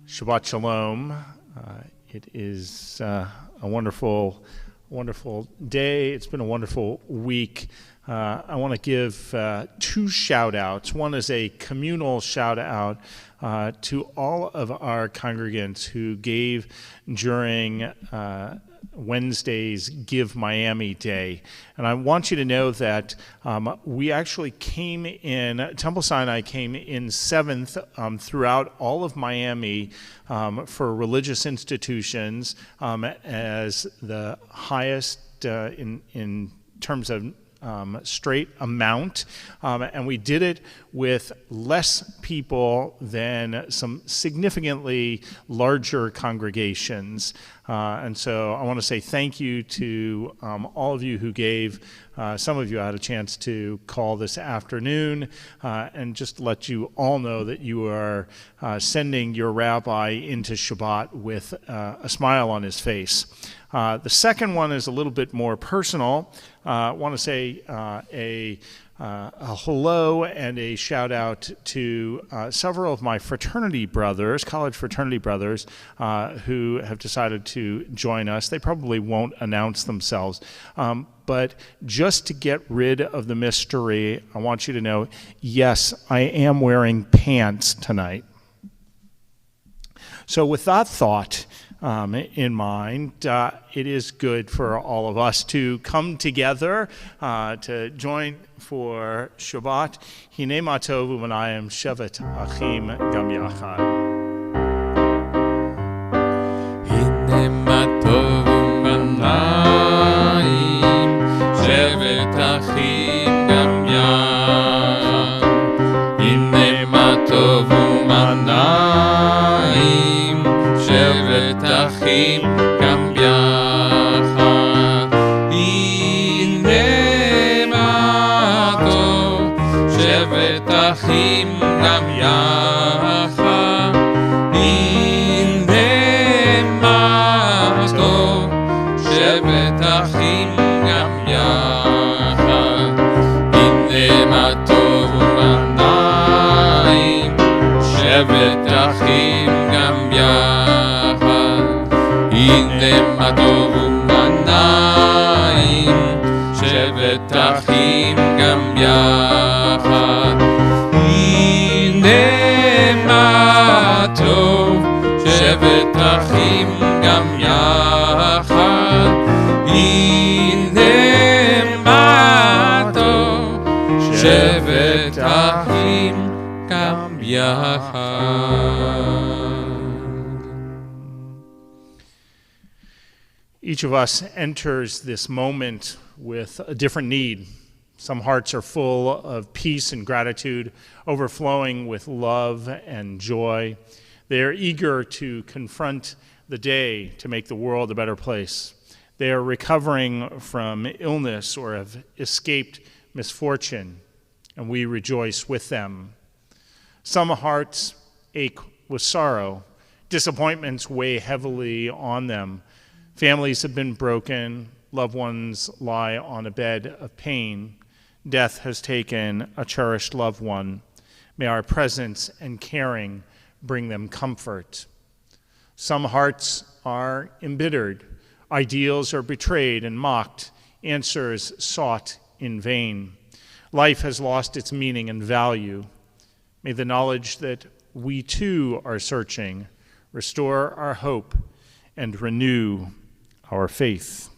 Shabbat Shalom. It is a wonderful day. It's been a wonderful week. I want to give two shout-outs. One is a communal shout-out to all of our congregants who gave during Wednesday's Give Miami Day. And I want you to know that we actually came in, Temple Sinai came in seventh throughout all of Miami for religious institutions as the highest in terms of straight amount, and we did it with less people than some significantly larger congregations. And so I want to say thank you to all of you who gave. Some of you had a chance to call this afternoon, and just let you all know that you are sending your rabbi into Shabbat with a smile on his face. The second one is a little bit more personal. I want to say a hello and a shout out to several of my fraternity brothers, college fraternity brothers, who have decided to join us. They probably won't announce themselves, but just to get rid of the mystery, I want you to know, yes, I am wearing pants tonight. So with that thought in mind, it is good for all of us to come together to join for Shabbat. Hine ma tov u'manayim shevet achim gam yachad. Hine ma tov u'manayim shevet achim gam yachad. Hine ma tov u'manayim shevet achim gam yachad. Hine ma tov shevet achim gam yachad. Hine ma tov shevet achim gam yachad. Hine ma tov u'manayim shevet achim gam yachad. Hine ma tov u'manayim shevet achim gam yachad. Hine ma טוב, שבת אחים גם יחד. הנה מה טוב, שבת אחים גם יחד. Each of us enters this moment with a different need. Some hearts are full of peace and gratitude, overflowing with love and joy. They are eager to confront the day to make the world a better place. They are recovering from illness or have escaped misfortune, and we rejoice with them. Some hearts ache with sorrow. Disappointments weigh heavily on them. Families have been broken. Loved ones lie on a bed of pain. Death has taken a cherished loved one. May our presence and caring bring them comfort. Some hearts are embittered. Ideals are betrayed and mocked. Answers sought in vain. Life has lost its meaning and value. May the knowledge that we too are searching restore our hope and renew our faith.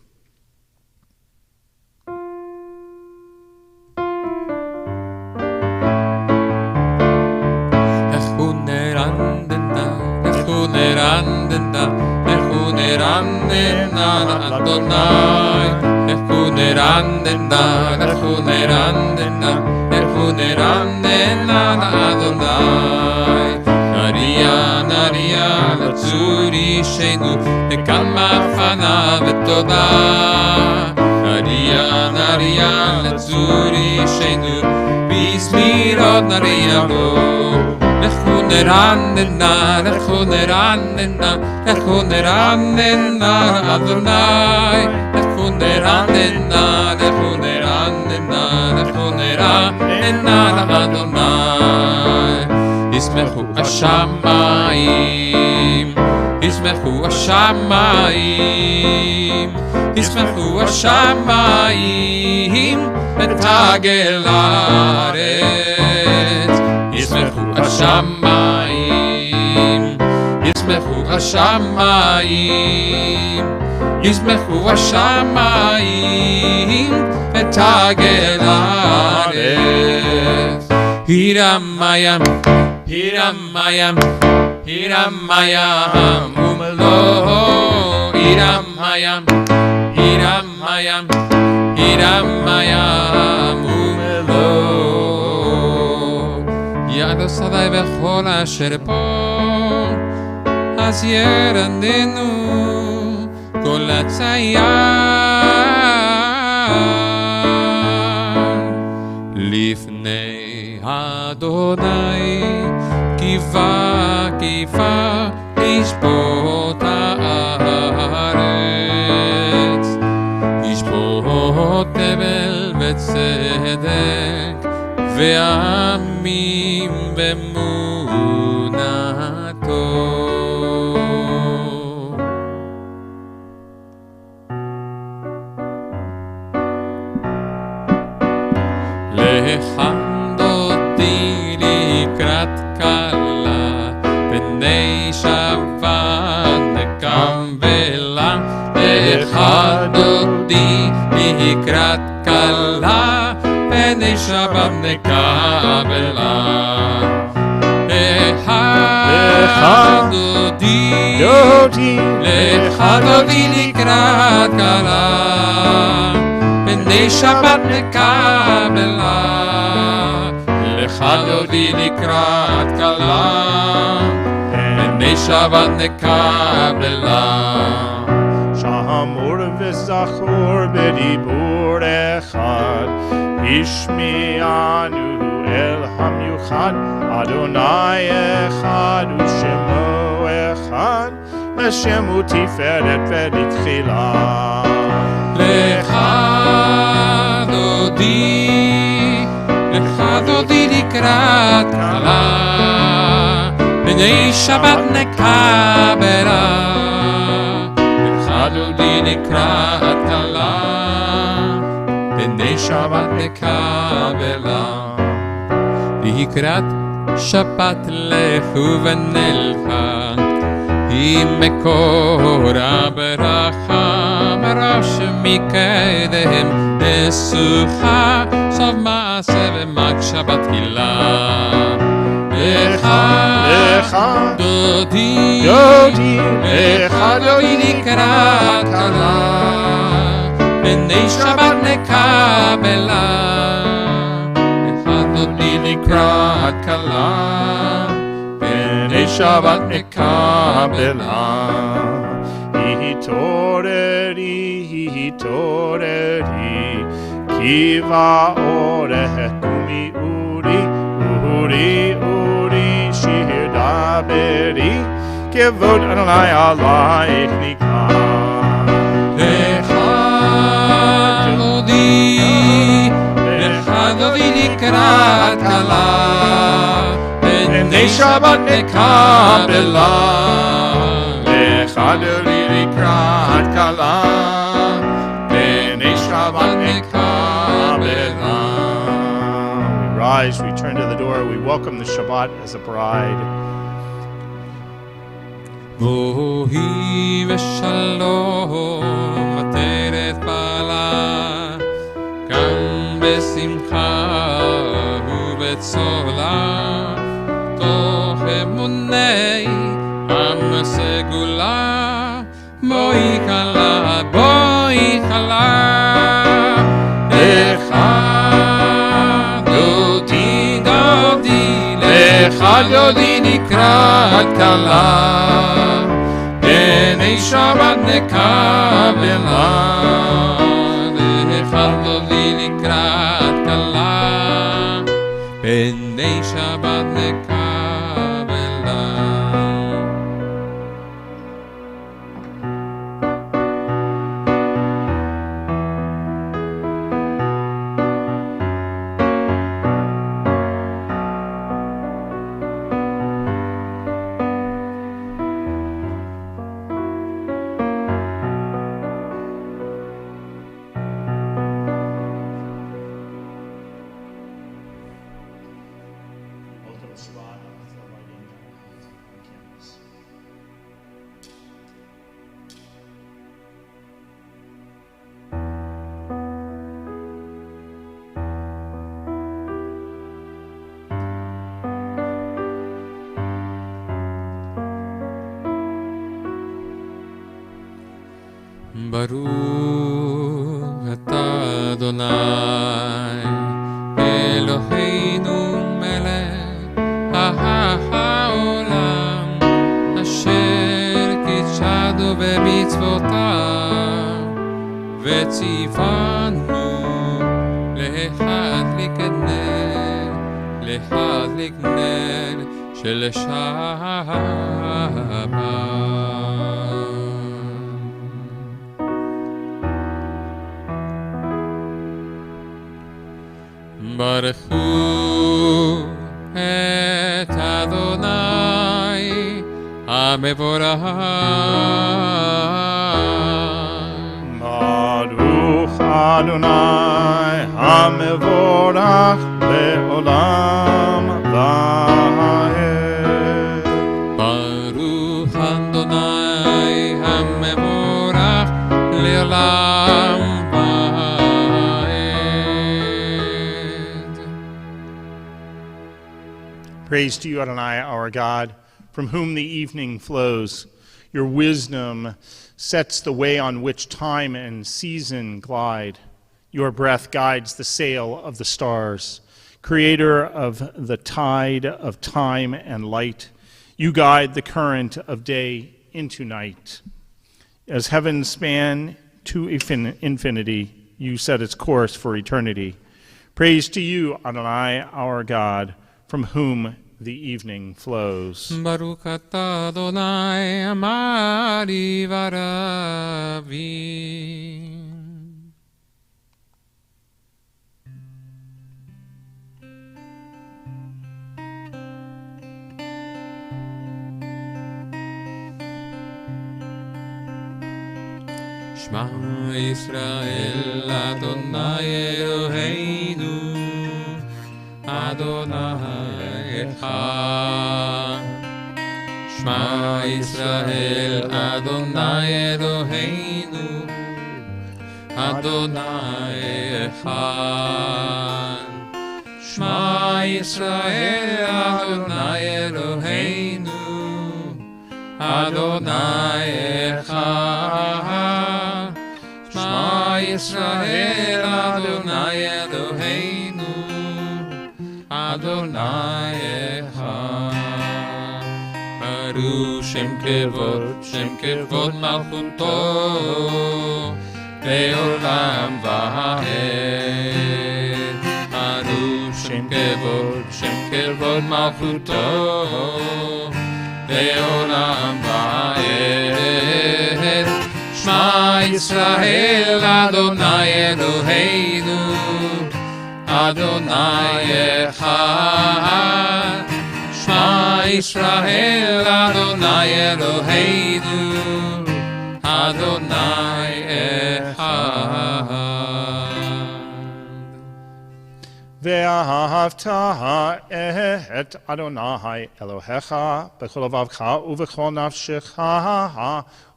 צורי שנו וכמה פנה ותודה נריה לצורי שנו בסמירות נריה לו לכו נרננה אדוני לכו נרננה אדוני ישמחו השמיים ישמחו השמיים ישמחו השמיים ותגל הארץ ישמחו השמיים ישמחו השמיים ישמחו השמיים ותגל הארץ הירמיים הירמיים הירמיים ומלוא הירמיים הירמיים הירמיים ומלוא יד השדי וכל אשר פה אז ירננו כל הצייר לפני אדוני קיווה לשפוט הארץ ישפוט תבל וצדק ועמים באמונתו לכבד אותי לקראת כלה פני שבת נקבלה לכבד אותי לקראת כלה פני שבת נקבלה לכבד אותי לקראת כלה פני שבת נקבלה לכבד אותי לקראת כלה פני שבת נקבלה שמור וזכור בדיבור אחד השמיענו אל המיוחד אדוני אחד ושמו אחד לשם ותפארת ולתחילה לכבד אותי לקראת כלה פני שבת נקבלה לכבד אותי לקראת כלה פני שבת נקבלה לקראת Shabbat lechu v'nelcha Imekora beracha Merash mikedehem Nesucha Sov maaseh v'mak Shabbat hilah Lecha Dodi Lecha Dodi nikrat kala B'nei Shabbat nekabela Lecha Dodi nikrat kala B'nei Shabbat nekabela Hitoreri Kiva oreh kumi uri shir daberi Kevod Adonai alaych nikah Lecha Dodi nikrat kala B'nei Shabbat nekabela Lecha Dodi nikrat kala B'nei Shabbat nekabela. We rise, we turn to the door, we welcome the Shabbat as a bride. Bohi v'shalom ateret bala Gam besimcha u'betzola Toch emunei am segula Boi kala Lecha Dodi Lecha Dodi nikrat kala B'nei Shabbat nekabela Lecha Dodi nikrat kala B'nei Shabbat nekabela. Baruch atah Adonai Eloheinu melech ha'olam Asher kitshanu b'mitzvotav V'tzivanu להדליק נר של שבת. ברכו את אדוני המבורך. ברוך אדוני המבורך לעולם ועד. ברוך אדוני המבורך לעולם ועד. Praise to you, Adonai, our God, from whom the evening flows. Your wisdom sets the way on which time and season glide. Your breath guides the sail of the stars. Creator of the tide of time and light, you guide the current of day into night. As heaven span to infinity, you set its course for eternity. Praise to you, Adonai, our God, from whom the evening flows. Baruch atah Adonai amari varavi. Shema Yisrael Adonai Eloheinu Adonai echad. Shema Yisrael, Adonai Eloheinu, Adonai echad. Shema Yisrael, Adonai Eloheinu, Adonai echad. Shema Yisrael, Adonai Eloheinu, Adonai echad. Baruch Shem Kevod Malchuto, Le'olam va'ed. Baruch Shem Kevod Malchuto, Le'olam va'ed. Shema Yisrael, Adonai Eloheinu, Adonai echad. Shema Yisrael, Adonai Eloheinu, Adonai echad. ואהבת את אדוני אלוהיך בכל לבבך ובכל נפשך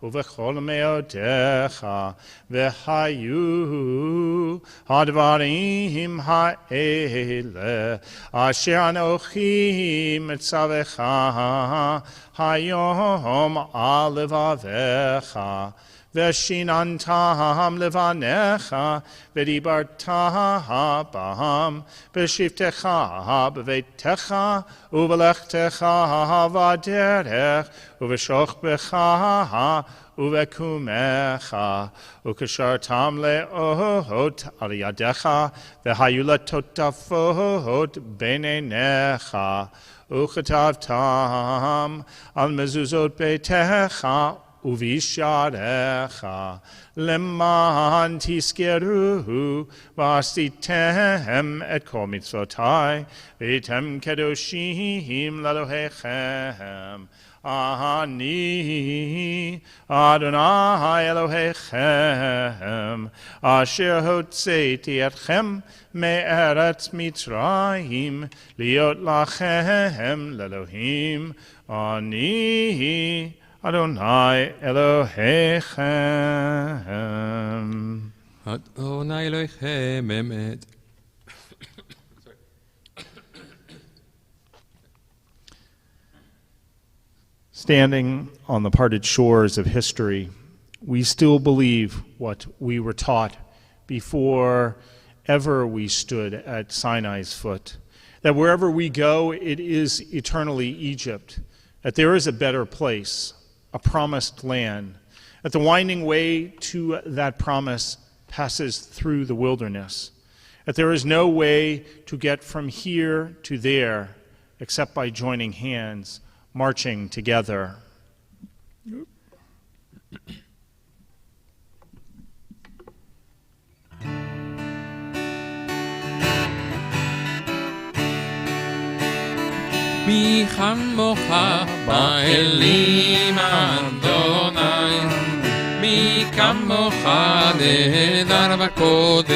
ובכל מאודיך, והיו הדברים האלה אשר אנוכי מצווך היום על לבביך, ושיננתם לבניך, ודיברת בם, בשבתך, בביתך, ובלכתך בדרך, ובשוכבך, ובקומך, וקשרתם לאות על ידיך, והיו לטוטפות בין עיניך, וכתבתם על מזוזות ביתך, ובישעריך, למען תזכרו ועשיתם את כל מצוותי, והייתם קדושים לאלוהיכם. אני אדוני אלוהיכם, אשר הוצאתי אתכם מארץ מצרים, להיות לכם לאלוהים. אני Adonai Elohechem. Adonai Elohechem emet. Standing on the parted shores of history, we still believe what we were taught before ever we stood at Sinai's foot, that wherever we go, it is eternally Egypt, that there is a better place, a promised land, that the winding way to that promise passes through the wilderness, that there is no way to get from here to there except by joining hands, marching together. מי כמוך באלים אדוני, מי כמוך נהדר בקודש,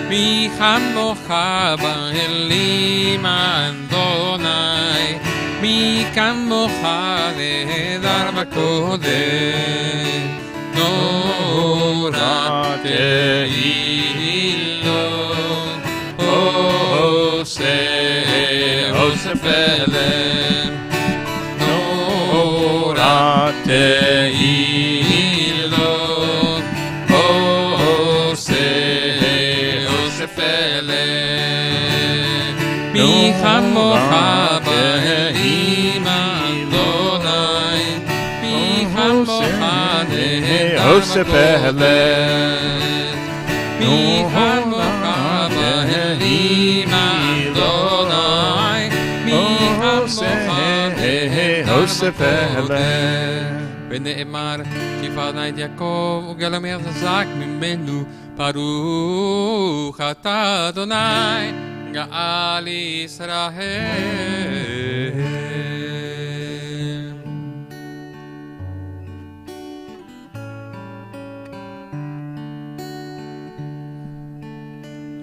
מי כמוך באלים אדוני, מי כמוך נהדר בקודש, נורא תהילות עושה Osefelen, Nora Teilot, Osefelen, Michamocha Ba'im Adonai, Michamocha Osefelen, Michamocha Ba'im Adonai, ונאמר כי פרנה את יעקב וגלמר חזק ממנו, ברוך אתה אדוני גאל ישראל.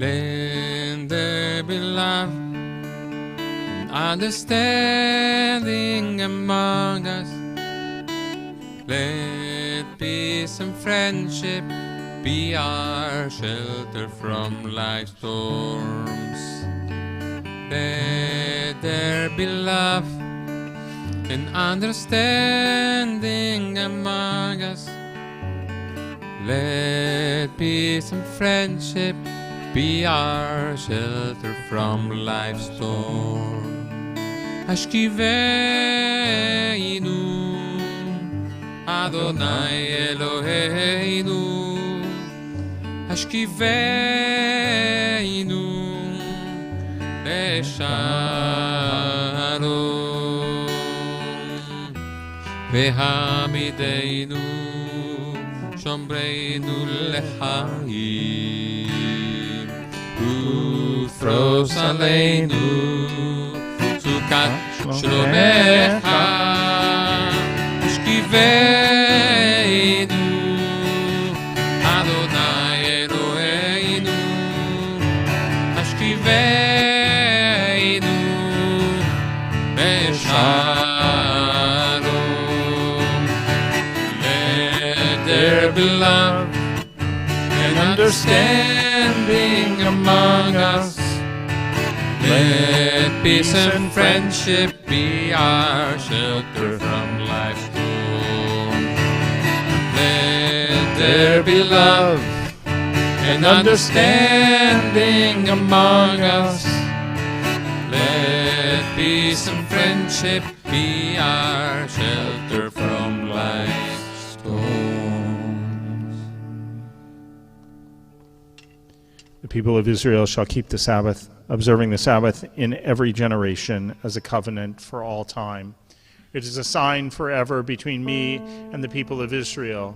Länder beloved, understanding among us. Let peace and friendship be our shelter from life's storms. Let there be love and understanding among us. Let peace and friendship be our shelter from life's storm. Ashkiveinu Adonai Eloheinu, Ashkiveinu Leshalom, Vehamideinu Shomreinu Lechaim, Uthros Aleinu Sukat Shlomecha, Ashkiveinu Adonai Eloheinu, Ashkiveinu Beshalom. Let there be love and understanding among us. Let peace and friendship be our shelter from life's storm. Let there be love and understanding among us. Let peace and friendship be our shelter from life's storms. The people of Israel shall keep the Sabbath, observing the Sabbath in every generation as a covenant for all time. It is a sign forever between me and the people of Israel.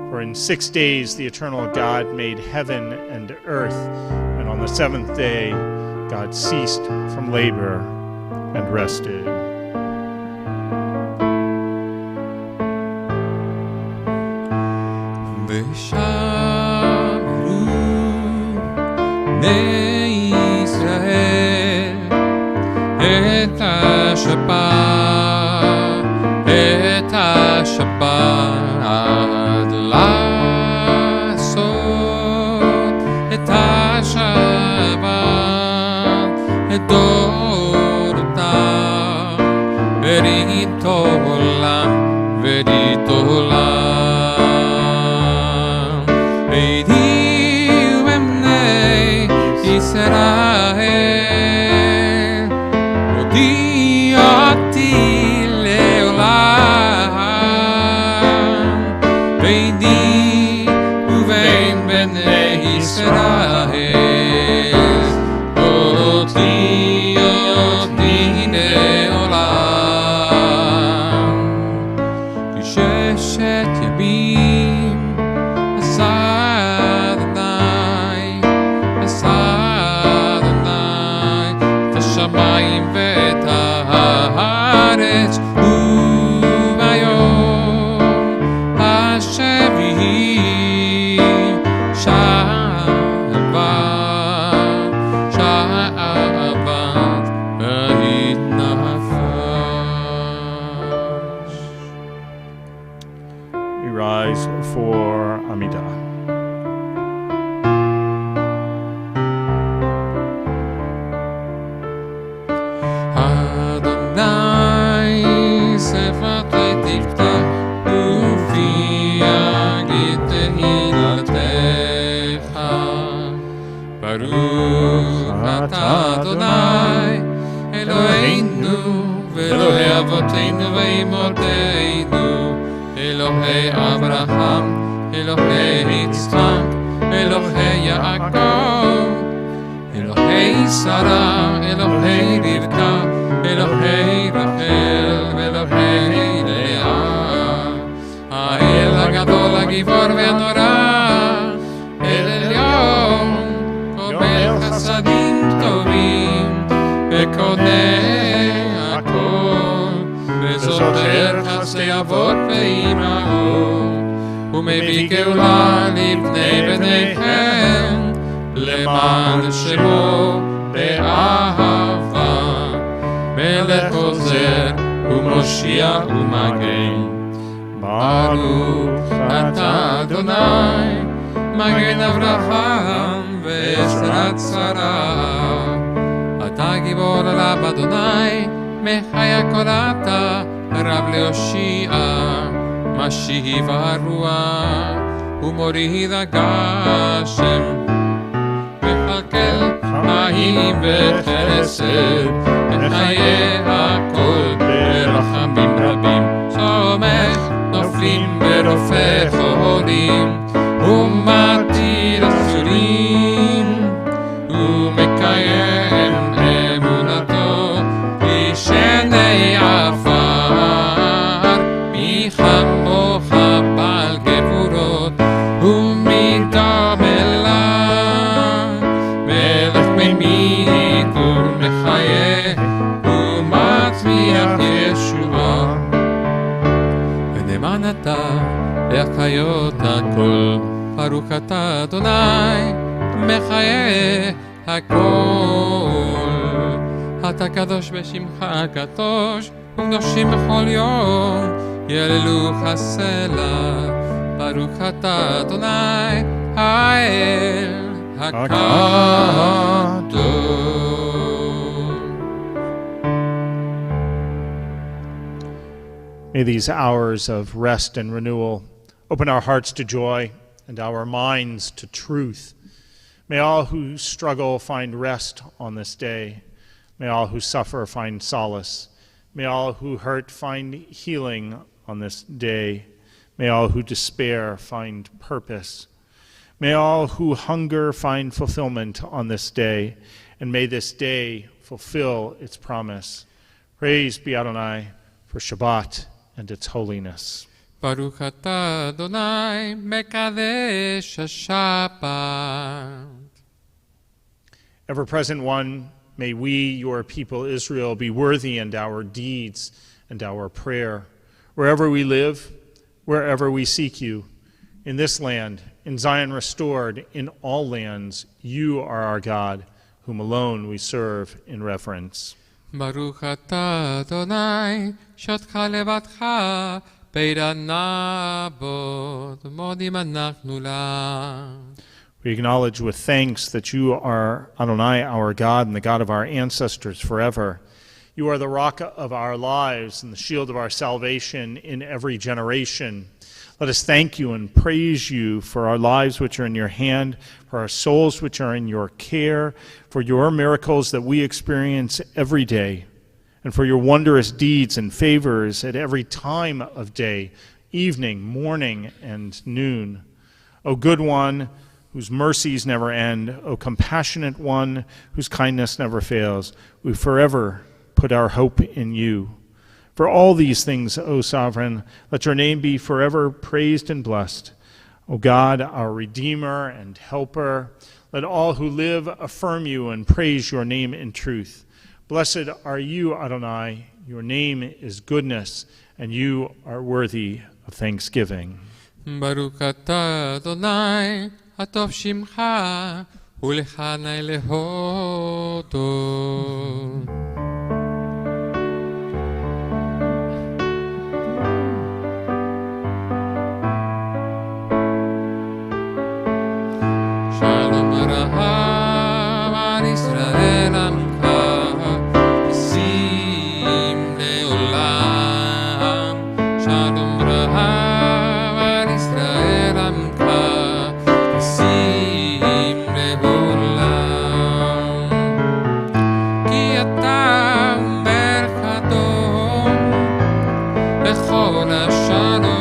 For in 6 days the eternal God made heaven and earth, and on the seventh day God ceased from labor and rested. Israel et השבת לעשות את השבת את דורותיו ברית עולם ברית עולם ויהיו בני ישראל הודיעתי לעולם ביני ובין בני ישראל הודיעתי לעולם כי ששת ימים עשה אדוני את השמיים ואת הארץ וביום השביעי שבת ויתנחש. We rise for Amidah. Adonai sefatei tiftach ufi yagid tehilatecha Baruch atah Adonai Eloheinu ve'Elohei avoteinu ve'imotenu Elohei Abraham Elohei Yitzchak Elohei Yaakov Elohei Sarah Elohei Rivka Elohei Rachel ואלוהי לאה האל הגדול הגיבור והנורא אל עליון קובל חסדים טובים וקונה הכל וזוכר חסדי אבות ואימהות ומביא גאולה לבני בניכם למען שמו באהבה מלך עוזר ומושיע ומגן. ברוך אתה אדוני, מגן אברהם ועזרת שרה. אתה גיבור עליו אדוני, מחיה כל אתה, רב להושיע. משיב הרוח ומוריד הגשם, מחלקל חיים וחסד, מחיה הכל ברחמים רבים. סומך נופלים ורופא חולים, ומתיר אסורים, ומקיים אמונתו בשני עפר. מי כמוך בעל גבורות ומידה מלאה, מלך ממית ומחיה ומצמיח ישועה. ונאמן אתה להחיות הכל, ברוך אתה אדוני מחיה הכל. אתה קדוש בשמך הקדוש, וקדושים בכל יום יעללוך הסלע. ברוך אתה אדוני האל הקדוש. May these hours of rest and renewal open our hearts to joy and our minds to truth. May all who struggle find rest on this day. May all who suffer find solace. May all who hurt find healing on this day. May all who despair find purpose. May all who hunger find fulfillment on this day. And may this day fulfill its promise. Praise be Adonai for Shabbat and its holiness. Baruch atah Adonai mekadesh Shabbat. Ever-present one, may we, your people Israel, be worthy in our deeds and our prayer. Wherever we live, wherever we seek you, in this land, in Zion restored, in all lands, you are our God, whom alone we serve in reverence. Baruch atah Adonai shotcha levadcha beira nabod modim anachnu lach. We acknowledge with thanks that you are Adonai, our God, and the God of our ancestors forever. You are the rock of our lives and the shield of our salvation in every generation. Let us thank you and praise you for our lives which are in your hand, for our souls which are in your care, for your miracles that we experience every day, and for your wondrous deeds and favors at every time of day, evening, morning, and noon. O good one, whose mercies never end, O compassionate one, whose kindness never fails, we forever put our hope in you. For all these things, O Sovereign, let your name be forever praised and blessed. O God, our Redeemer and Helper, let all who live affirm you and praise your name in truth. Blessed are you, Adonai, your name is goodness, and you are worthy of thanksgiving. Baruch atah Adonai atov shimcha ulechanai lehodot. Shalom Rahav al Yisrael amcha v'sim le'olam. Shalom Rahav al Yisrael amcha v'sim le'olam. Ki ata omer chadom b'chol hashalom.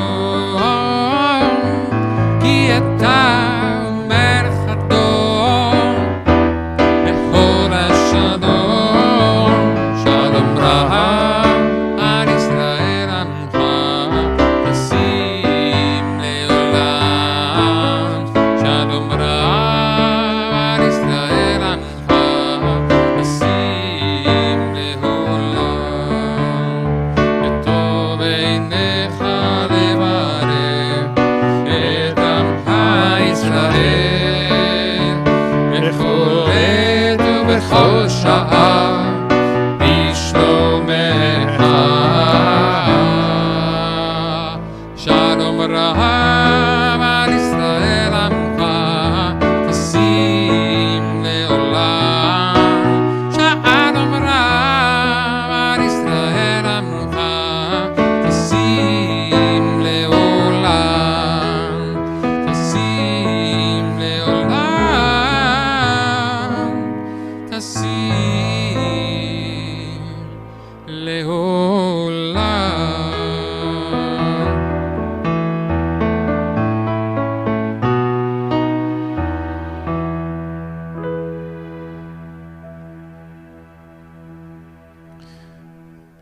Ki ata omer chadom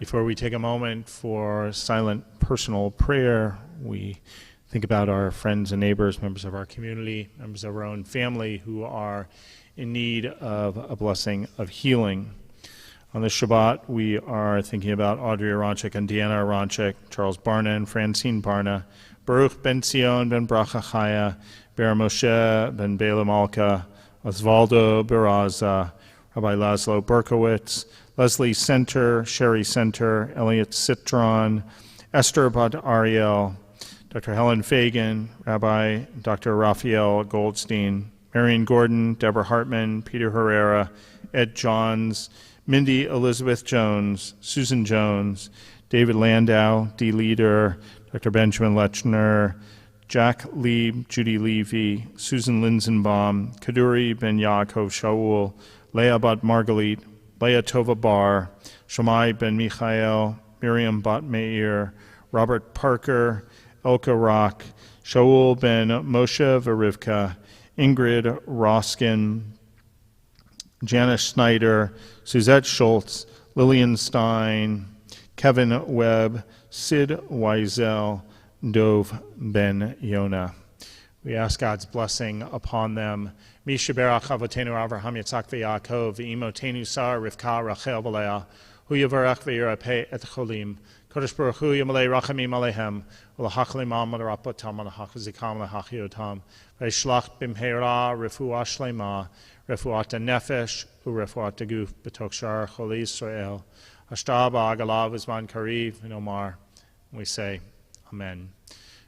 Before we take a moment for silent personal prayer, we think about our friends and neighbors, members of our community, members of our own family who are in need of a blessing of healing. On this Shabbat, we are thinking about Audrey Aronchik and Deanna Aronchik, Charles Barna and Francine Barna, Baruch ben Zion ben Bracha Chaya, Ber Moshe ben Bela Malka, Osvaldo Baraza, Rabbi Laszlo Berkowitz, Leslie Center, Sherry Center, Elliot Citron, Esther Bat Ariel, Dr. Helen Fagan, Rabbi Dr. Raphael Goldstein, Marion Gordon, Deborah Hartman, Peter Herrera, Ed Johns, Mindy Elizabeth Jones, Susan Jones, David Landau, Dee Leader, Dr. Benjamin Lechner, Jack Lieb, Judy Levy, Susan Linsenbaum, Kaduri Ben Yaakov Shaul, Leah Bat Margalit, Leah Tova Bar, Shammai Ben Michael, Miriam Bat Meir, Robert Parker, Elka Rock, Shaul Ben Moshe Verivka, Ingrid Roskin, Janice Snyder, Suzette Schultz, Lillian Stein, Kevin Webb, Sid Wiesel, Dov Ben Yona. We ask God's blessing upon them. Misha Berach Avotenu Avraham Yitzhak v'Yaakov v'imotenu Sarah Rivka Rachel v'Leah hu yavarach v'yirapeh et cholim Kodesh Baruch Hu Yamalei Rachamim Alehem v'lahach limam v'rapotam v'lahach v'zikam v'lahachiotam v'yishlach b'mheira refuah shlema refuat nefesh u'refuat guf b'tok shar choli Yisrael hashta ba'agalav v'zman kariv v'nomar. We say Amen.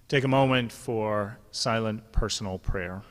Take a moment for silent personal prayer.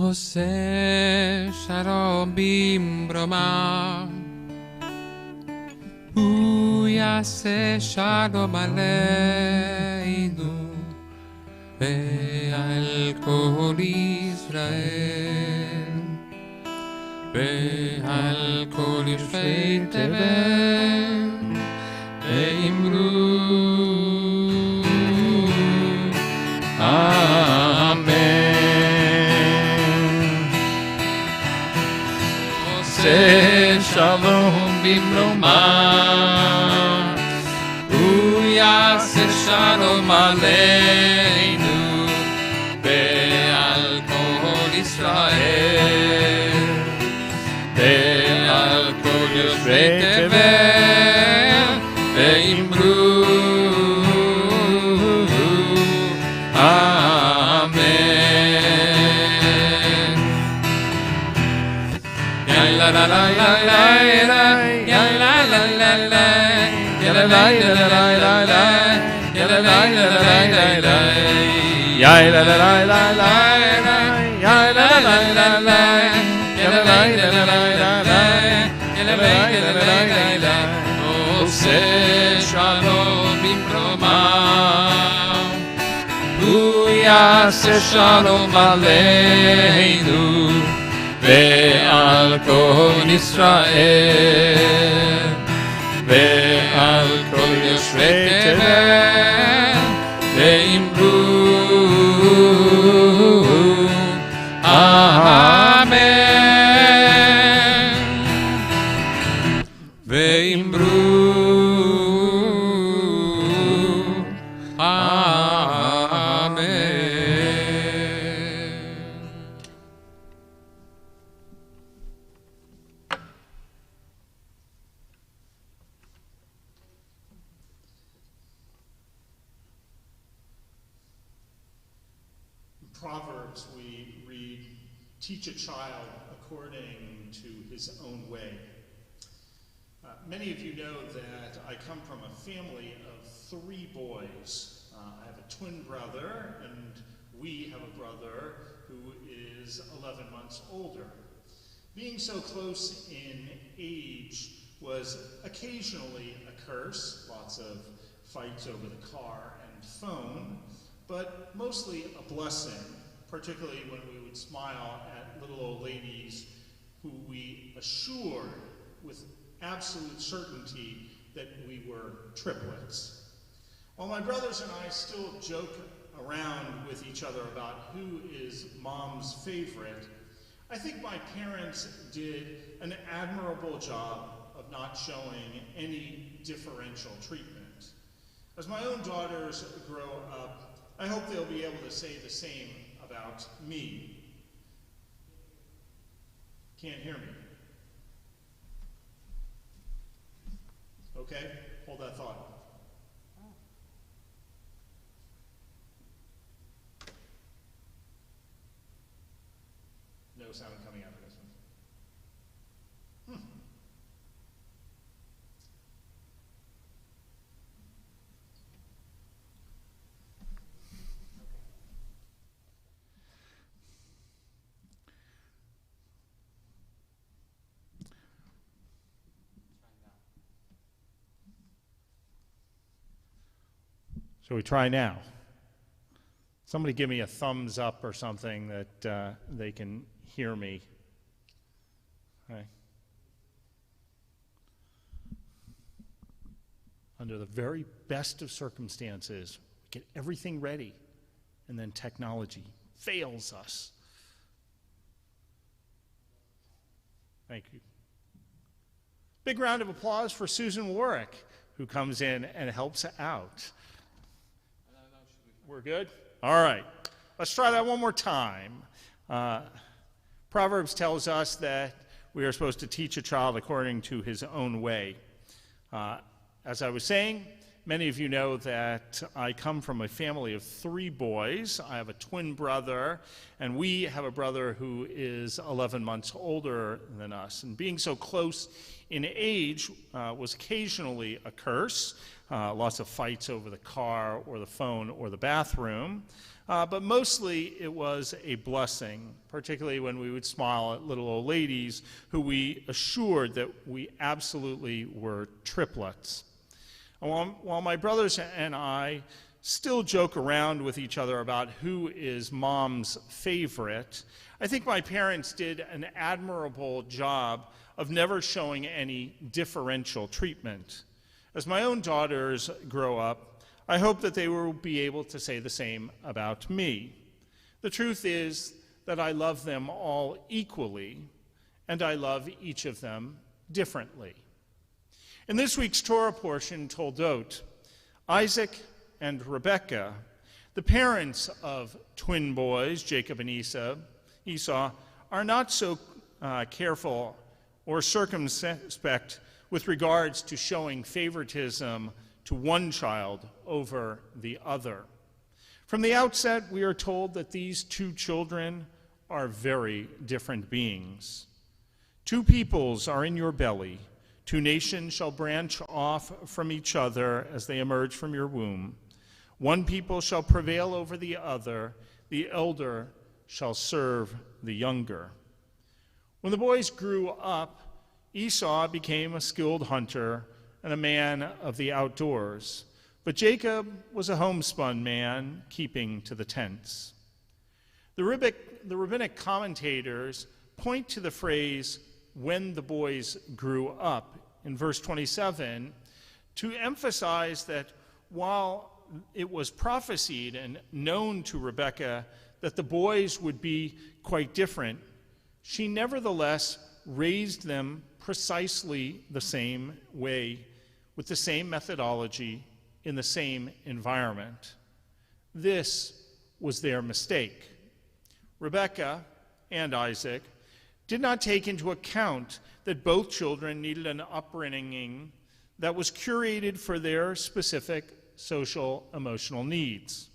עושה שרובים ברמה, הוא יעשה שלום עלינו ועל כל ישראל ועל כל יושבי תבל ואמרו אמן. שלום במרומה, הוא יעשה שלום עלינו ועל כל ישראל ועל כל יושבי תבל ואמרו אמן. La la la la la la, ya la la la la, ya la la la la la la, ya la la la la la la, ya la la la la la, ya la la la la, ya la la la la la, ya la la la la la. יעשה שלום עלינו ועל כל ישראל ועל כל יושבי תבל ואמרו אמן ואמרו Proverbs, we read, teach a child according to his own way. Many of you know that I come from a family of 3 boys. I have a twin brother, and we have a brother who is 11 months older. Being so close in age was occasionally a curse, lots of fights over the car and phone, but mostly a blessing, particularly when we would smile at little old ladies who we assured with absolute certainty that we were triplets. While my brothers and I still joke around with each other about who is mom's favorite, I think my parents did an admirable job of not showing any differential treatment. As my own daughters grow up, I hope they'll be able to say the same about me. Can't hear me. Okay, hold that thought. No sound coming out of this one. Shall we try now? Somebody give me a thumbs up or something that they can hear me. Okay. Under the very best of circumstances, we get everything ready, and then technology fails us. Thank you. Big round of applause for Susan Warwick, who comes in and helps out. We're good? All right. Let's try that one more time. Proverbs tells us that we are supposed to teach a child according to his own way. As I was saying, many of you know that I come from a family of 3 boys. I have a twin brother, and we have a brother who is 11 months older than us. And being so close in age was occasionally a curse. Lots of fights over the car or the phone or the bathroom. But mostly it was a blessing, particularly when we would smile at little old ladies who we assured that we absolutely were triplets. While my brothers and I still joke around with each other about who is mom's favorite, I think my parents did an admirable job of never showing any differential treatment. As my own daughters grow up, I hope that they will be able to say the same about me. The truth is that I love them all equally, and I love each of them differently. In this week's Torah portion, Toldot, Isaac and Rebekah, the parents of twin boys, Jacob and Esau, are not so careful or circumspect with regards to showing favoritism to one child over the other. From the outset, we are told that these 2 children are very different beings. 2 peoples are in your belly. 2 nations shall branch off from each other as they emerge from your womb. 1 people shall prevail over the other. The elder shall serve the younger. When the boys grew up, Esau became a skilled hunter and a man of the outdoors, But Jacob was a homespun man, keeping to the tents. The rabbinic commentators point to the phrase, when the boys grew up, in verse 27, to emphasize that while it was prophesied and known to Rebekah that the boys would be quite different, she nevertheless raised them precisely the same way, with the same methodology, in the same environment. This was their mistake. Rebekah and Isaac did not take into account that both children needed an upbringing that was curated for their specific social, emotional needs.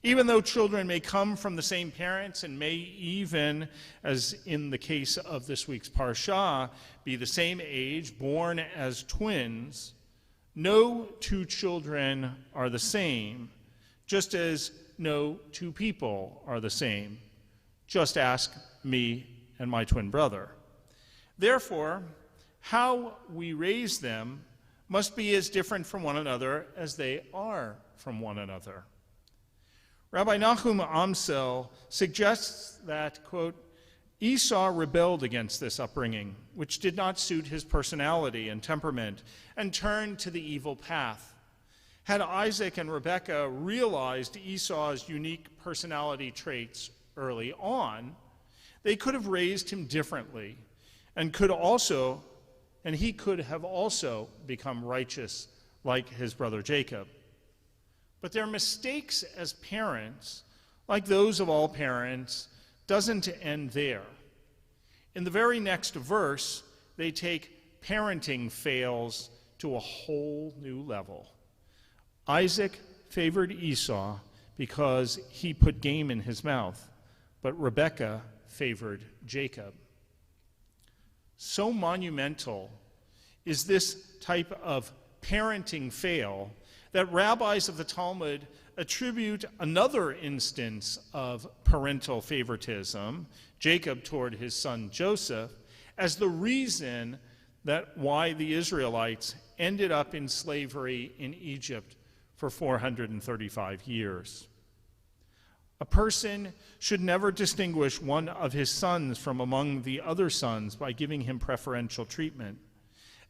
Even though children may come from the same parents and may even, as in the case of this week's Parsha, be the same age, born as twins, no two children are the same, just as no two people are the same. Just ask me and my twin brother. Therefore, how we raise them must be as different from one another as they are from one another. Rabbi Nahum Amsel suggests that, quote, Esau rebelled against this upbringing, which did not suit his personality and temperament, and turned to the evil path. Had Isaac and Rebekah realized Esau's unique personality traits early on, they could have raised him differently, and he could have also become righteous like his brother Jacob. But their mistakes as parents, like those of all parents, doesn't end there. In the very next verse, they take parenting fails to a whole new level. Isaac favored Esau because he put game in his mouth, but Rebekah favored Jacob. So monumental is this type of parenting fail that rabbis of the Talmud attribute another instance of parental favoritism, Jacob toward his son Joseph, as the reason that why the Israelites ended up in slavery in Egypt for 435 years. A person should never distinguish one of his sons from among the other sons by giving him preferential treatment,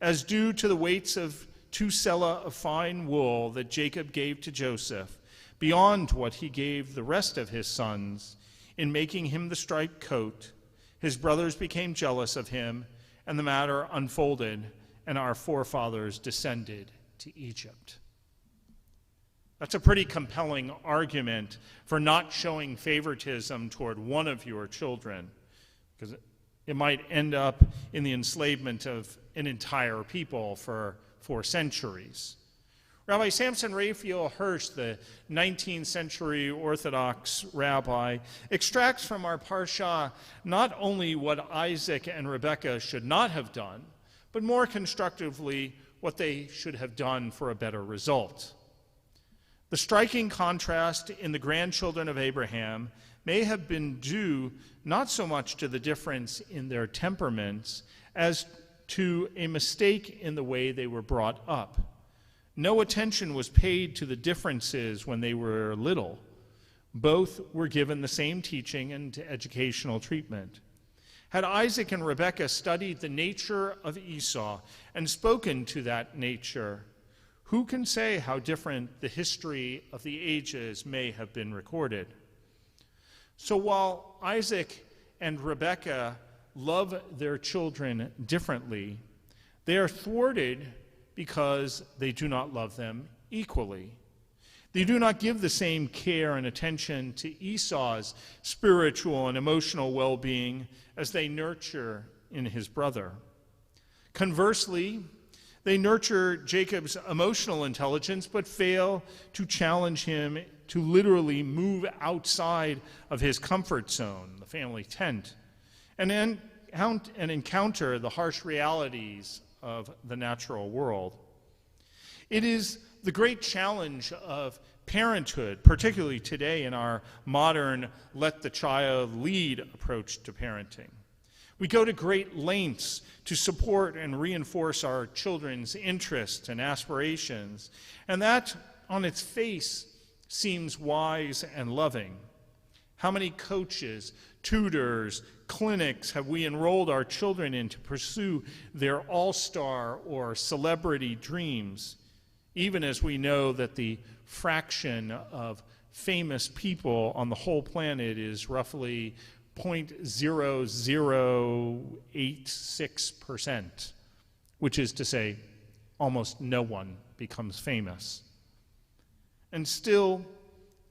as due to the weights of 2 selah of fine wool that Jacob gave to Joseph, beyond what he gave the rest of his sons, in making him the striped coat, his brothers became jealous of him, and the matter unfolded, and our forefathers descended to Egypt. That's a pretty compelling argument for not showing favoritism toward one of your children, because it might end up in the enslavement of an entire people for 4 centuries. Rabbi Samson Raphael Hirsch, the 19th century Orthodox rabbi, extracts from our Parsha not only what Isaac and Rebekah should not have done, but more constructively what they should have done for a better result. The striking contrast in the grandchildren of Abraham may have been due not so much to the difference in their temperaments as to a mistake in the way they were brought up. No attention was paid to the differences when they were little. Both were given the same teaching and educational treatment. Had Isaac and Rebekah studied the nature of Esau and spoken to that nature, who can say how different the history of the ages may have been recorded? So while Isaac and Rebekah love their children differently, they are thwarted because they do not love them equally. They do not give the same care and attention to Esau's spiritual and emotional well-being as they nurture in his brother. Conversely, they nurture Jacob's emotional intelligence but fail to challenge him to literally move outside of his comfort zone, the family tent, and encounter the harsh realities of the natural world. It is the great challenge of parenthood, particularly today in our modern let the child lead approach to parenting. We go to great lengths to support and reinforce our children's interests and aspirations, and that on its face seems wise and loving. How many coaches, tutors, clinics have we enrolled our children in to pursue their all-star or celebrity dreams, even as we know that the fraction of famous people on the whole planet is roughly 0.0086%, which is to say almost no one becomes famous. And still,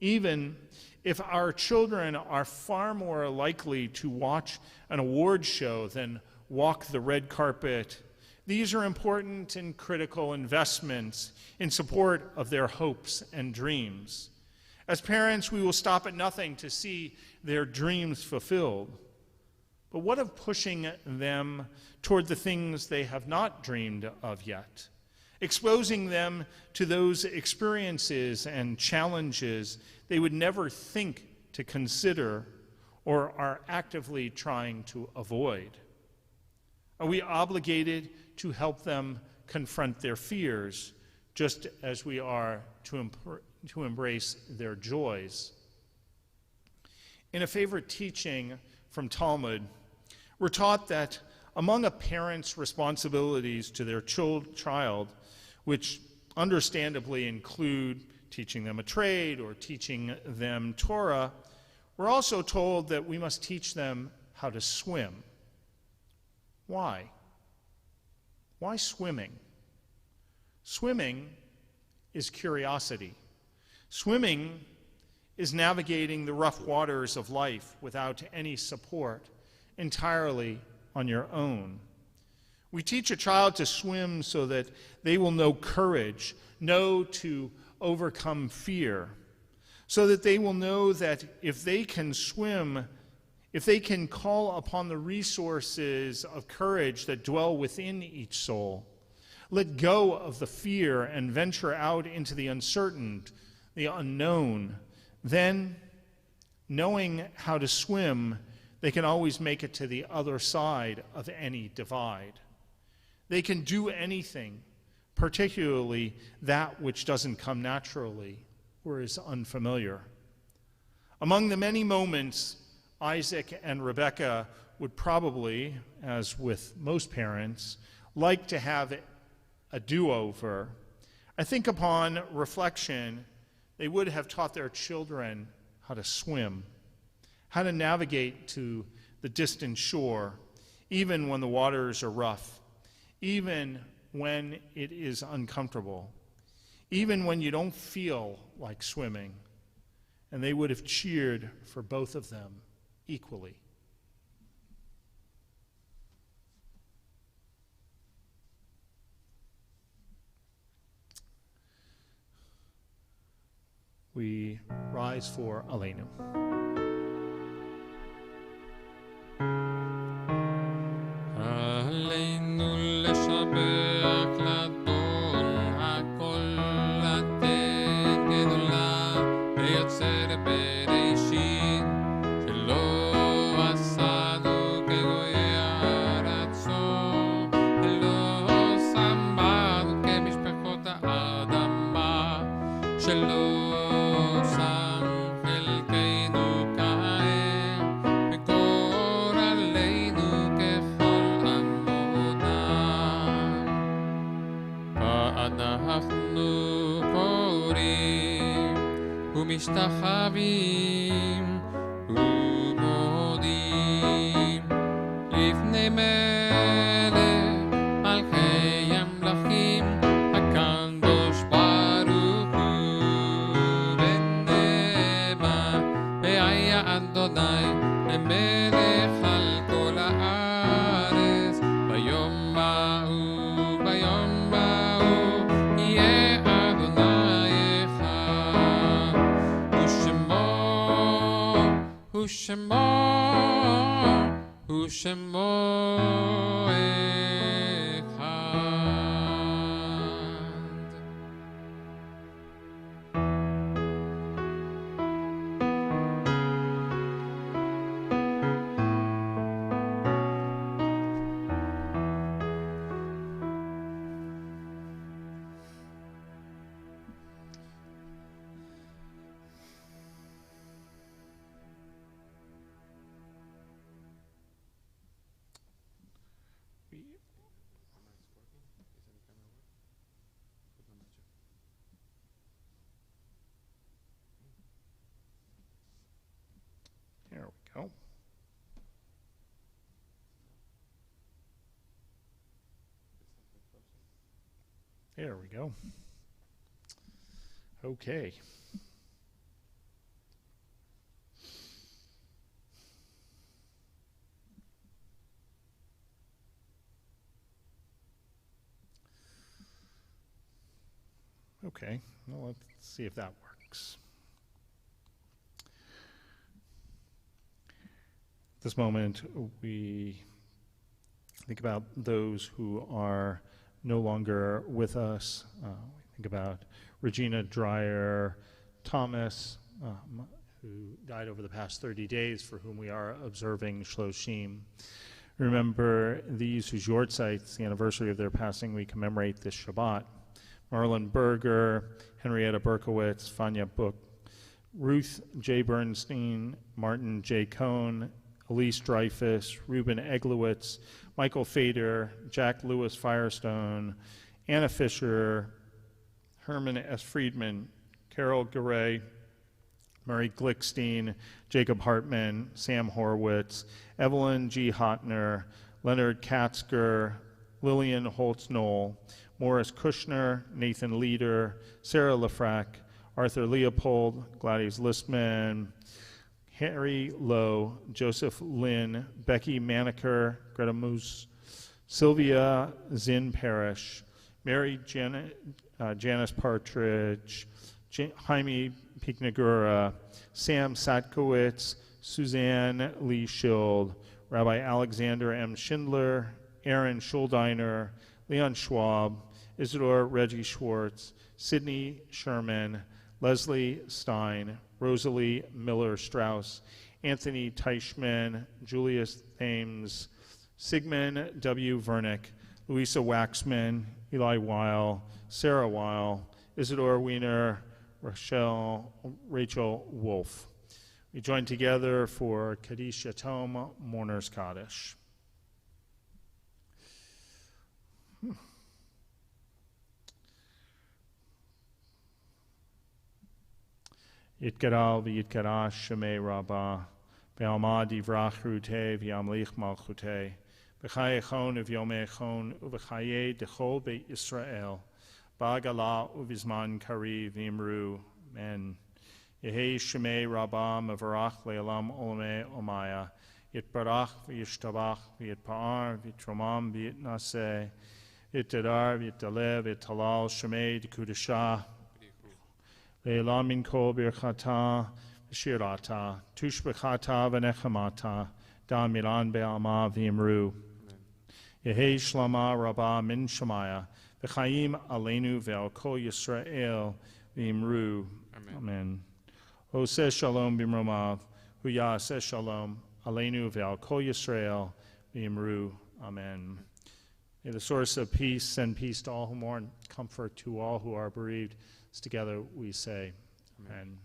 even if our children are far more likely to watch an award show than walk the red carpet, these are important and critical investments in support of their hopes and dreams. As parents, we will stop at nothing to see their dreams fulfilled. But what of pushing them toward the things they have not dreamed of yet? Exposing them to those experiences and challenges they would never think to consider or are actively trying to avoid? Are we obligated to help them confront their fears, just as we are to embrace their joys? In a favorite teaching from Talmud, we're taught that among a parent's responsibilities to their child, which understandably include teaching them a trade or teaching them Torah, we're also told that we must teach them how to swim. Why? Why swimming? Swimming is curiosity. Swimming is navigating the rough waters of life without any support, entirely on your own. We teach a child to swim so that they will know courage, know to overcome fear, so that they will know that if they can swim, if they can call upon the resources of courage that dwell within each soul, let go of the fear and venture out into the uncertain, the unknown, then, knowing how to swim, they can always make it to the other side of any divide. They can do anything, particularly that which doesn't come naturally or is unfamiliar. Among the many moments Isaac and Rebekah would probably, as with most parents, like to have a do-over, I think upon reflection, they would have taught their children how to swim, how to navigate to the distant shore, even when the waters are rough, even when it is uncomfortable, even when you don't feel like swimming. And they would have cheered for both of them equally. We rise for Aleinu. עלינו לשבח לאדון הכל לתת גדולה ויוצר בראשית שלא עשנו כגויי ארצו ולא שם בנו כמשפחות האדמה שלא אנחנו קוראים ומשתחווים ומודים לפני מלך מלכי המלכים הקדוש ברוך הוא ונאמר והיה אדוני למלך על כל הארץ ביום ההוא ביום ושמו אחד. go. There we go. Okay. Okay, well, let's see if that works. At this moment, we think about those who are no longer with us. We think about Regina Dreyer Thomas, who died over the past 30 days, for whom we are observing Shloshim. Remember these whose yortzites, the anniversary of their passing, we commemorate this Shabbat. Marlon Berger, Henrietta Berkowitz, Fania Book, Ruth J. Bernstein, Martin J. Cohn, Elise Dreyfus, Ruben Eglowitz, Michael Fader, Jack Lewis Firestone, Anna Fisher, Herman S. Friedman, Carol Garay, Murray Glickstein, Jacob Hartman, Sam Horwitz, Evelyn G. Hotner, Leonard Katzker, Lillian Holtz-Knoll, Morris Kushner, Nathan Leader, Sarah Lafrac, Arthur Leopold, Gladys Listman, Harry Lowe, Joseph Lynn, Becky Maneker, Greta Moose, Sylvia Zinn Parrish, Mary Janice Partridge, Jaime Piknagura, Sam Satkowitz, Suzanne Lee Schild, Rabbi Alexander M. Schindler, Aaron Schuldiner, Leon Schwab, Isidore Reggie Schwartz, Sidney Sherman, Leslie Stein, Rosalie Miller Strauss, Anthony Teichman, Julius Thames, Sigmund W. Vernick, Louisa Waxman, Eli Weil, Sarah Weil, Isidore Wiener, Rachel Wolf. We join together for Kaddish Yatom, Mourner's Kaddish. Yitkaral v'yitkarash shemei rabbah, v'alma divrach ruteh v'yamlich malchuteh, v'chaye echon v'yomeh echon, u'v'chaye dechol beit Yisrael, ba'gala u'vizman kari v'imru, amen. Yehei shemei rabbah mevarach le'alam olameh omaya, yitbarach v'yishtabach v'yitpa'ar v'yitromam v'yitnaseh, yitadar v'yitaleh v'yitalal shemei d'kudashah, Le'elam min kol birchata v'shirata, tush b'chata v'nechamata, da milan be'alma v'imru. Yehei shlama rabba min shemaya, v'chayim aleinu ve'al kol Yisrael v'imru. Amen. Oseh shalom b'mromav, hu ya'aseh shalom aleinu ve'al kol Yisrael v'imru. Amen. May the source of peace send peace to all who mourn, comfort to all who are bereaved. Together we say, amen.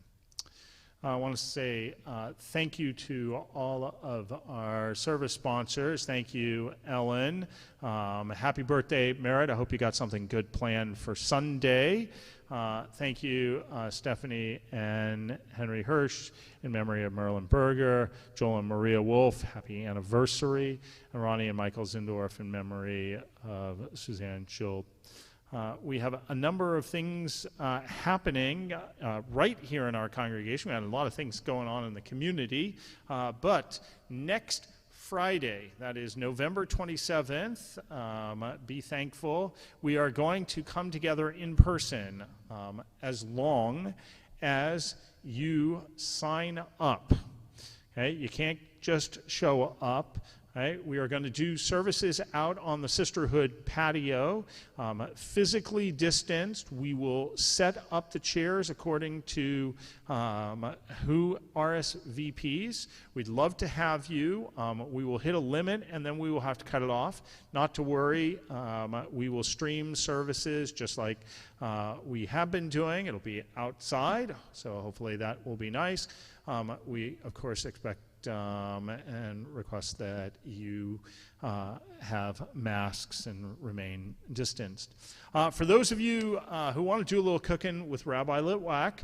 I want to say thank you to all of our service sponsors. Thank you, Ellen. Happy birthday, Merritt. I hope you got something good planned for Sunday. Thank you, Stephanie and Henry Hirsch, in memory of Merlin Berger. Joel and Maria Wolf, happy anniversary. And Ronnie and Michael Zindorf, in memory of Suzanne Schild. We have a number of things happening right here in our congregation. We had a lot of things going on in the community. But next Friday, that is November 27th, be thankful, we are going to come together in person as long as you sign up. Okay? You can't just show up. Right, we are going to do services out on the Sisterhood patio, physically distanced. We will set up the chairs according to who RSVPs. We'd love to have you. We will hit a limit and then we will have to cut it off. Not to worry, we will stream services just like we have been doing. It'll be outside, so hopefully that will be nice. We, of course, expect and request that you have masks and remain distanced. For those of you who want to do a little cooking with Rabbi Litwack,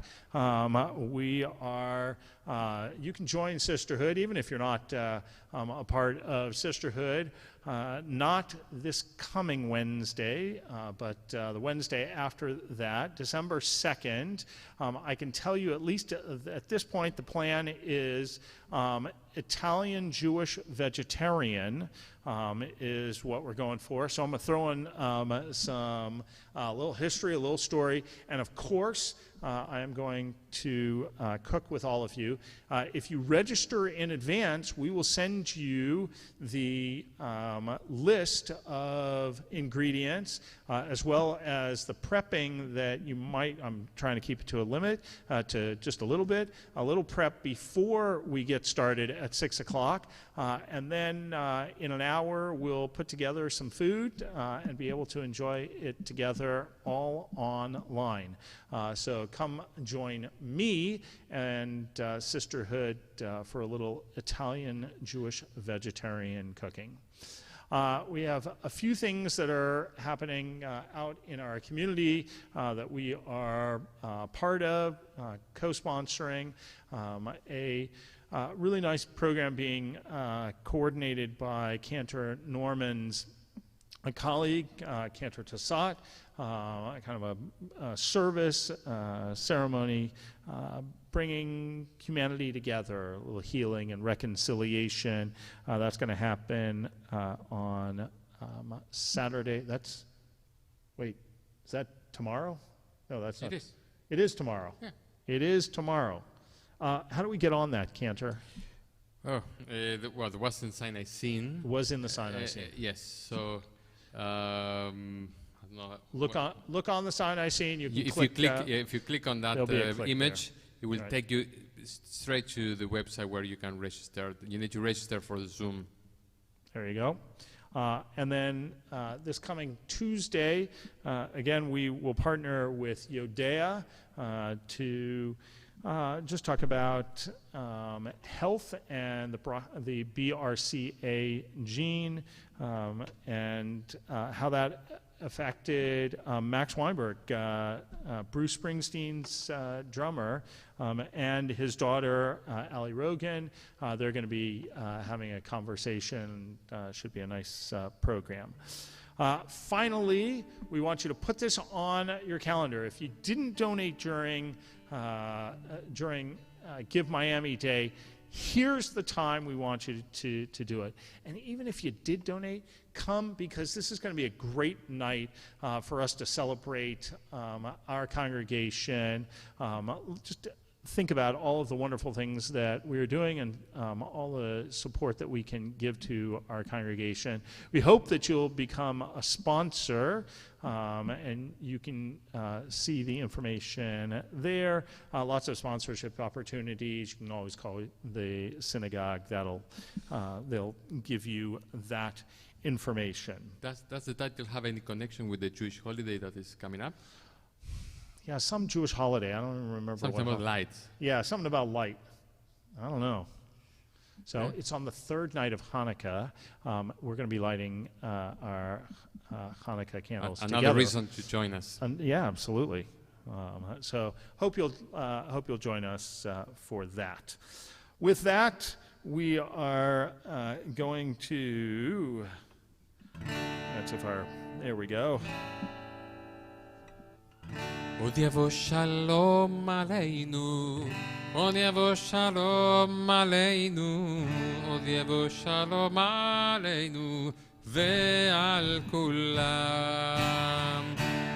you can join Sisterhood, even if you're not a part of Sisterhood. Not this coming Wednesday, but the Wednesday after that, December 2nd. I can tell you, at least at this point, the plan is Italian Jewish vegetarian is what we're going for. So I'm going to throw in some little history, a little story, and of course, I am going to cook with all of you. If you register in advance, we will send you the list of ingredients as well as the prepping that you might. I'm trying to keep it to a limit, to just a little bit, a little prep before we get started at 6 o'clock. And then in an hour, we'll put together some food and be able to enjoy it together all online. So come join me and Sisterhood for a little Italian Jewish vegetarian cooking. We have a few things that are happening out in our community that we are part of, co-sponsoring. A really nice program being coordinated by Cantor Norman's a colleague, Cantor Tassat, kind of a service ceremony, bringing humanity together, a little healing and reconciliation. That's going to happen on Saturday. Wait, is that tomorrow? No, that's not. It is. It is tomorrow. Yeah. It is tomorrow. How do we get on that, Cantor? Oh, well, there was in Sinai Scene. It was in the Sinai Scene. Yes, so I don't know. Look on the Sinai Scene. You can If you click on that image, it will take you straight to the website where you can register. You need to register for the Zoom. There you go. And then this coming Tuesday, again, we will partner with Yodea to just talk about health and the BRCA gene and how that affected Max Weinberg, Bruce Springsteen's drummer, and his daughter, Ali Rogan. They're going to be having a conversation. Should be a nice program. Finally, we want you to put this on your calendar. If you didn't donate during Give Miami Day, here's the time we want you to do it. And even if you did donate, come, because this is going to be a great night for us to celebrate our congregation. Just think about all of the wonderful things that we're doing and all the support that we can give to our congregation. We hope that you'll become a sponsor, and you can see the information there. Lots of sponsorship opportunities. You can always call the synagogue. They'll give you that information. Does the title have any connection with the Jewish holiday that is coming up? Yeah, some Jewish holiday. I don't even remember. Something about light. Yeah, something about light. I don't know. So it's on the third night of Hanukkah. We're going to be lighting our Hanukkah candles together. Another reason to join us. Yeah, absolutely. So hope you'll join us for that. With that, we are going to. There we go. עוד יבוא שלום עלינו, עוד יבוא שלום עלינו, עוד יבוא שלום עלינו ועל כולם.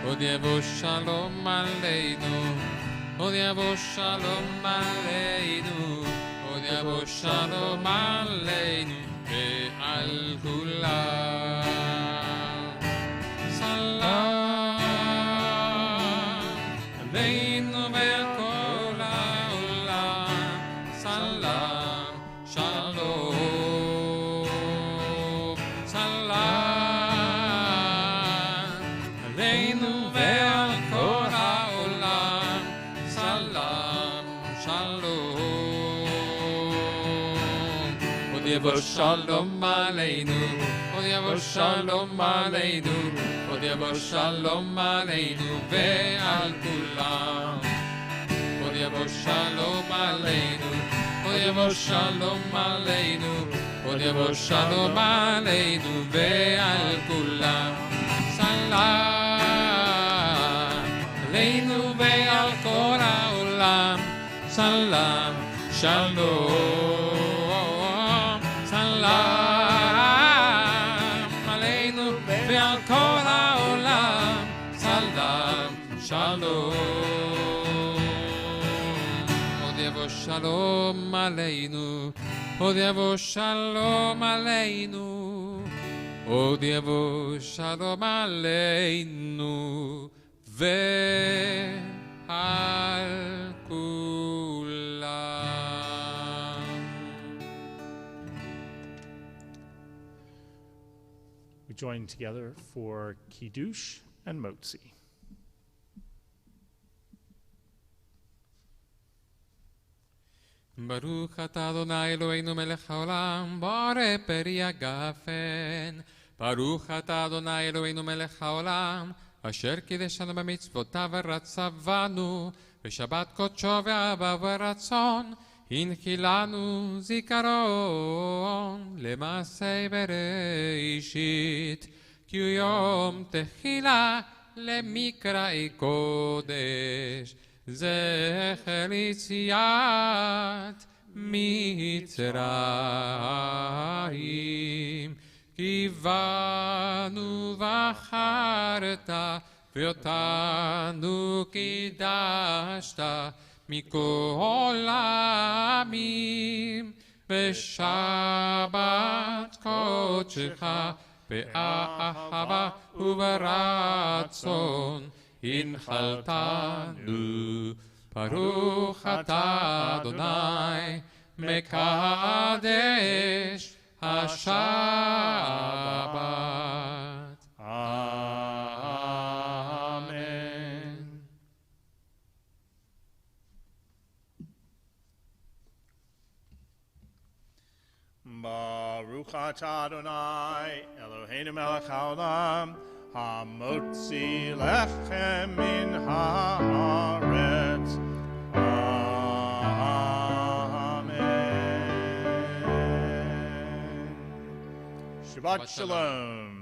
עוד יבוא שלום עלינו, עוד יבוא שלום עלינו, עוד יבוא שלום עלינו ועל כולם. סלם עלינו ועל כל העולם, סלם, שלום, סלם, עלינו ועל כל העולם, סלם, שלום. יבוא שלום עלינו, עוד יבוא שלום עלינו, עוד יבוא שלום עלינו ועל כולם. עוד יבוא שלום עלינו, עוד יבוא שלום עלינו, עוד יבוא שלום עלינו ועל כולם. סלאם עלינו ועל כל העולם, סלאם שלום, סלאם עלינו ועל כל העולם, סלאם שלום. עוד יבוא שלום עלינו, עוד יבוא שלום עלינו, עוד יבוא שלום עלינו ועל כולם. We join together for Kiddush and Motzi. ברוך אתה אדוני אלוהינו מלך העולם, בורא פרי הגפן. ברוך אתה אדוני אלוהינו מלך העולם, אשר קידשנו במצוותיו ורצה בנו, ושבת קודשו ואהבה ורצון, הנחי לנו זיכרון למעשה בראשית, כי הוא יום תחילה למקראי קודש, זכר יציאת מצרים. כי בנו בחרת ואותנו קידשת מכל העמים, בשבת קודשך באהבה וברצון הנחלתנו. ברוך אתה אדוני מקדש השבת. אמן. Baruch atah Adonai Eloheinu melech haolam hamotzi lechem min haaretz. Amen. Shabbat shalom.